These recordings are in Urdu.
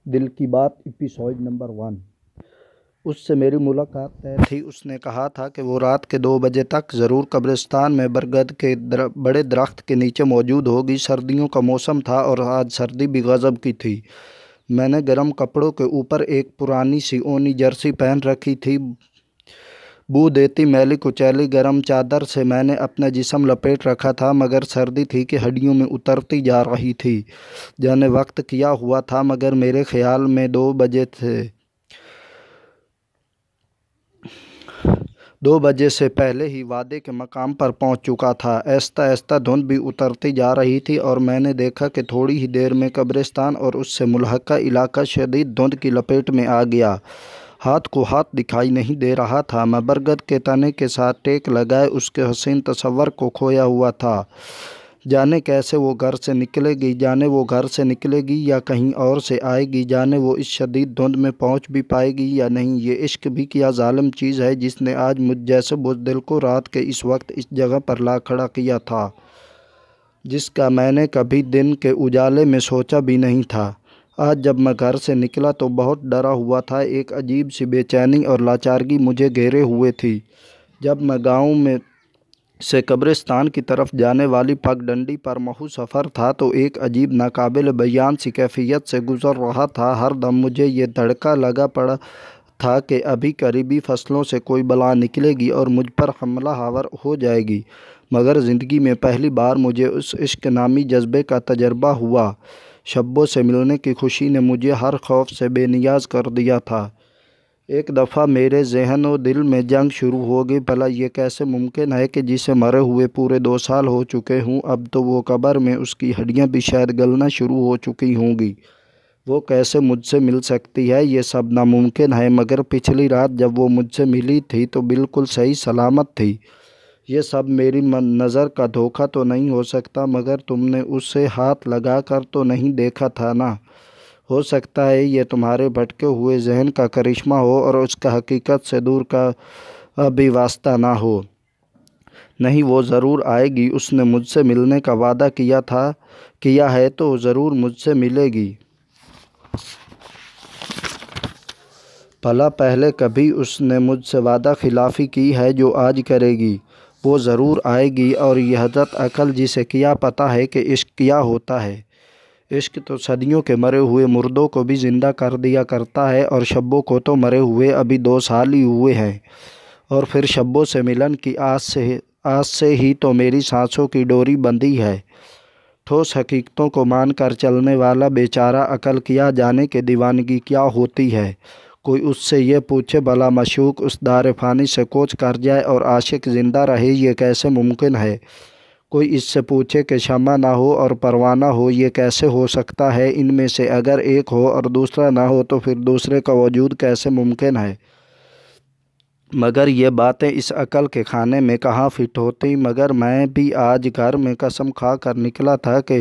دل کی بات ایپیسوڈ نمبر 1۔ اس سے میری ملاقات طے تھی۔ اس نے کہا تھا کہ وہ رات کے 2 بجے تک ضرور قبرستان میں برگد کے بڑے درخت کے نیچے موجود ہوگی۔ سردیوں کا موسم تھا اور آج سردی بھی غضب کی تھی۔ میں نے گرم کپڑوں کے اوپر ایک پرانی سی اونی جرسی پہن رکھی تھی۔ بو دیتی میلی کچیلی گرم چادر سے میں نے اپنا جسم لپیٹ رکھا تھا، مگر سردی تھی کہ ہڈیوں میں اترتی جا رہی تھی۔ جانے وقت کیا ہوا تھا، مگر میرے خیال میں 2 بجے تھے۔ 2 بجے سے پہلے ہی وعدے کے مقام پر پہنچ چکا تھا۔ آہستہ آہستہ دھند بھی اترتی جا رہی تھی اور میں نے دیکھا کہ تھوڑی ہی دیر میں قبرستان اور اس سے ملحقہ علاقہ شدید دھند کی لپیٹ میں آ گیا۔ ہاتھ کو ہاتھ دکھائی نہیں دے رہا تھا۔ میں برگد کے تنے کے ساتھ ٹیک لگائے اس کے حسین تصور کو کھویا ہوا تھا۔ جانے کیسے وہ گھر سے نکلے گی، جانے وہ گھر سے نکلے گی یا کہیں اور سے آئے گی، جانے وہ اس شدید دھند میں پہنچ بھی پائے گی یا نہیں۔ یہ عشق بھی کیا ظالم چیز ہے جس نے آج مجھ جیسے بزدل کو رات کے اس وقت اس جگہ پر لا کھڑا کیا تھا، جس کا میں نے کبھی دن کے اجالے میں سوچا بھی نہیں تھا۔ آج جب میں گھر سے نکلا تو بہت ڈرا ہوا تھا۔ ایک عجیب سی بے چینی اور لاچارگی مجھے گھیرے ہوئے تھی۔ جب میں گاؤں میں سے قبرستان کی طرف جانے والی پگ ڈنڈی پر محو سفر تھا تو ایک عجیب ناقابل بیان سی کیفیت سے گزر رہا تھا۔ ہر دم مجھے یہ دھڑکا لگا پڑا تھا کہ ابھی قریبی فصلوں سے کوئی بلا نکلے گی اور مجھ پر حملہ آور ہو جائے گی۔ مگر زندگی میں پہلی بار مجھے اس عشق نامی جذبے کا تجربہ ہوا۔ شبوں سے ملنے کی خوشی نے مجھے ہر خوف سے بے نیاز کر دیا تھا۔ ایک دفعہ میرے ذہن و دل میں جنگ شروع ہو گئی، بھلا یہ کیسے ممکن ہے کہ جسے مرے ہوئے پورے 2 سال ہو چکے ہوں، اب تو وہ قبر میں اس کی ہڈیاں بھی شاید گلنا شروع ہو چکی ہوں گی۔ وہ کیسے مجھ سے مل سکتی ہے؟ یہ سب ناممکن ہے۔ مگر پچھلی رات جب وہ مجھ سے ملی تھی تو بالکل صحیح سلامت تھی۔ یہ سب میری نظر کا دھوکہ تو نہیں ہو سکتا؟ مگر تم نے اسے ہاتھ لگا کر تو نہیں دیکھا تھا نا؟ ہو سکتا ہے یہ تمہارے بھٹکے ہوئے ذہن کا کرشمہ ہو اور اس کا حقیقت سے دور کا بھی واسطہ نہ ہو۔ نہیں، وہ ضرور آئے گی۔ اس نے مجھ سے ملنے کا وعدہ کیا ہے تو ضرور مجھ سے ملے گی۔ بھلا پہلے کبھی اس نے مجھ سے وعدہ خلافی کی ہے جو آج کرے گی؟ وہ ضرور آئے گی۔ اور یہ حضرت عقل جسے کیا پتہ ہے کہ عشق کیا ہوتا ہے؟ عشق تو صدیوں کے مرے ہوئے مردوں کو بھی زندہ کر دیا کرتا ہے، اور شبوں کو تو مرے ہوئے ابھی 2 سال ہی ہوئے ہیں، اور پھر شبوں سے ملن کی آس سے ہی تو میری سانسوں کی ڈوری بندھی ہے۔ ٹھوس حقیقتوں کو مان کر چلنے والا بیچارہ عقل کیا جانے کہ دیوانگی کیا ہوتی ہے۔ کوئی اس سے یہ پوچھے بھلا معشوق اس دار فانی سے کوچ کر جائے اور عاشق زندہ رہے، یہ کیسے ممکن ہے؟ کوئی اس سے پوچھے کہ شمع نہ ہو اور پروانہ ہو، یہ کیسے ہو سکتا ہے؟ ان میں سے اگر ایک ہو اور دوسرا نہ ہو تو پھر دوسرے کا وجود کیسے ممکن ہے؟ مگر یہ باتیں اس عقل کے کھانے میں کہاں فٹ ہوتی؟ مگر میں بھی آج گھر میں قسم کھا کر نکلا تھا کہ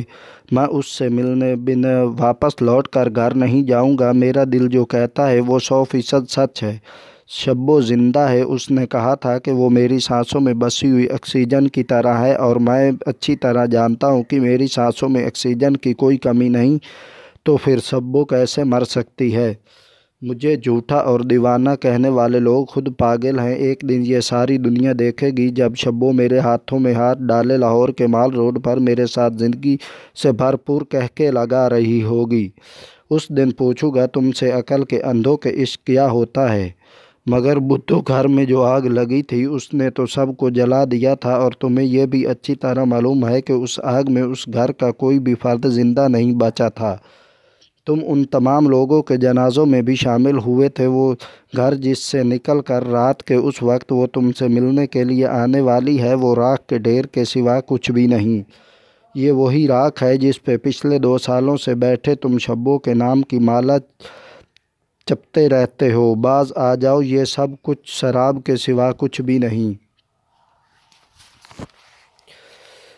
میں اس سے ملنے بنا واپس لوٹ کر گھر نہیں جاؤں گا۔ میرا دل جو کہتا ہے وہ 100% سچ ہے۔ شبو زندہ ہے۔ اس نے کہا تھا کہ وہ میری سانسوں میں بسی ہوئی آکسیجن کی طرح ہے، اور میں اچھی طرح جانتا ہوں کہ میری سانسوں میں آکسیجن کی کوئی کمی نہیں، تو پھر شبو کیسے مر سکتی ہے؟ مجھے جھوٹا اور دیوانہ کہنے والے لوگ خود پاگل ہیں۔ ایک دن یہ ساری دنیا دیکھے گی جب شبو میرے ہاتھوں میں ہاتھ ڈالے لاہور کے مال روڈ پر میرے ساتھ زندگی سے بھرپور قہقہے لگا رہی ہوگی۔ اس دن پوچھوں گا تم سے عقل کے اندھوں کے عشق کیا ہوتا ہے؟ مگر بدھو گھر میں جو آگ لگی تھی اس نے تو سب کو جلا دیا تھا، اور تمہیں یہ بھی اچھی طرح معلوم ہے کہ اس آگ میں اس گھر کا کوئی بھی فرد زندہ نہیں بچا تھا۔ تم ان تمام لوگوں کے جنازوں میں بھی شامل ہوئے تھے۔ وہ گھر جس سے نکل کر رات کے اس وقت وہ تم سے ملنے کے لیے آنے والی ہے، وہ راکھ کے ڈھیر کے سوا کچھ بھی نہیں۔ یہ وہی راکھ ہے جس پہ پچھلے 2 سالوں سے بیٹھے تم شبوں کے نام کی مالا جپتے رہتے ہو۔ باز آ جاؤ، یہ سب کچھ شراب کے سوا کچھ بھی نہیں۔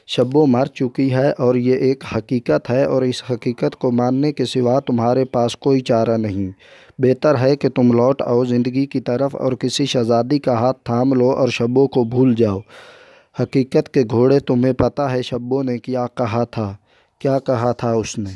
شبو مر چکی ہے اور یہ ایک حقیقت ہے، اور اس حقیقت کو ماننے کے سوا تمہارے پاس کوئی چارہ نہیں۔ بہتر ہے کہ تم لوٹ آؤ زندگی کی طرف اور کسی شہزادی کا ہاتھ تھام لو اور شبو کو بھول جاؤ۔ حقیقت کے گھوڑے، تمہیں پتہ ہے شبو نے کیا کہا تھا؟ کیا کہا تھا اس نے؟